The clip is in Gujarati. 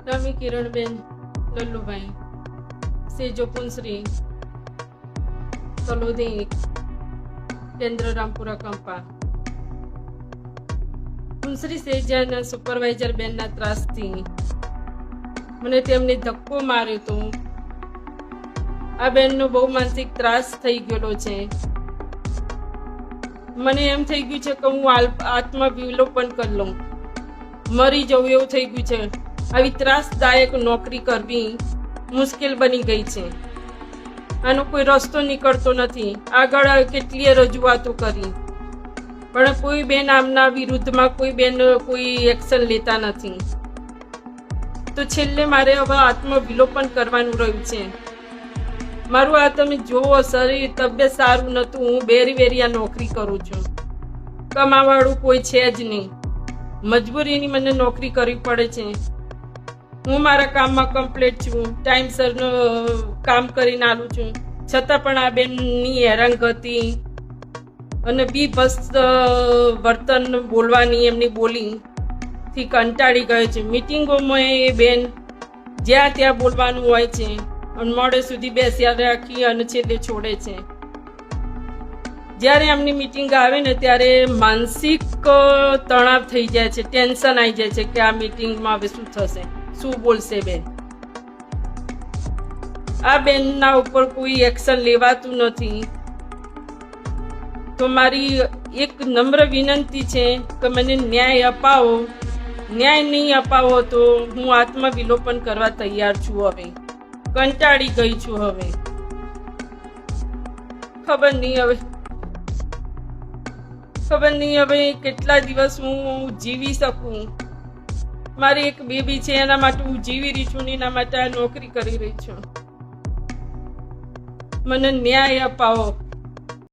રમી કિરણબેન લલ્લુભાઈ સેજો પુંસરી તલોદી કેન્દ્ર રામપુરા કંપા પુંસરી સેજાના સુપરવાઇઝર બેનના ત્રાસથી મને તેમને ધક્કો માર્યો હતો. આ બેનનો બહુ માનસિક ત્રાસ થઈ ગયેલો છે. મને એમ થઈ ગયું છે કે હું આત્મવિલોપન કરી લઉં, મરી જવું એવું થઈ ગયું છે. આવી ત્રાસદાયક નોકરી કરવી મુશ્કેલ બની ગઈ છે. આનો કોઈ રસ્તો નીકળતો નથી. આગળ કેટલીય રજૂઆતો કરી પણ કોઈ બેન આમના વિરુદ્ધમાં કોઈ એક્શન લેતા નથી. તો છેલ્લે મારે હવે આત્મવિલોપન કરવાનું રહ્યું છે. મારું આ તમે જોવો, શરીર તબિયત સારું નહોતું. હું બેરી આ નોકરી કરું છું. કમાવાળું કોઈ છે જ નહીં. મજબૂરીની મને નોકરી કરવી પડે છે. હું મારા કામમાં કમ્પ્લીટ છું, ટાઈમસર કામ કરીને આલું છું. છતાં પણ આ બેનની હેરાનગતિ અને બીભત્સ વર્તન બોલવાની એમની બોલીથી કંટાળી ગયો છે. મિટિંગોમાં એ બેન જ્યાં ત્યાં બોલવાનું હોય છે અને મોડે સુધી બેસ્યા રાખી અને છેલ્લે છોડે છે. જ્યારે એમની મિટિંગ આવે ને ત્યારે માનસિક તણાવ થઈ જાય છે, ટેન્શન આવી જાય છે કે આ મિટિંગમાં હવે શું થશે, શું બોલશે બેન. આ બેનના ઉપર કોઈ એક્શન લેવાતું નથી. તો મારી એક નમ્ર વિનંતી છે કે મને ન્યાય અપાવો. ન્યાય નહીં અપાવો તો હું આત્મવિલોપન કરવા તૈયાર છું. હવે કંટાળી ગઈ છું. હવે ખબર નહીં હવે કેટલા દિવસ હું જીવી શકું. મારી એક બેબી છે, એના માટે હું જીવી રહી છું ને એના માટે આ નોકરી કરી રહી છું. મને ન્યાય અપાવો.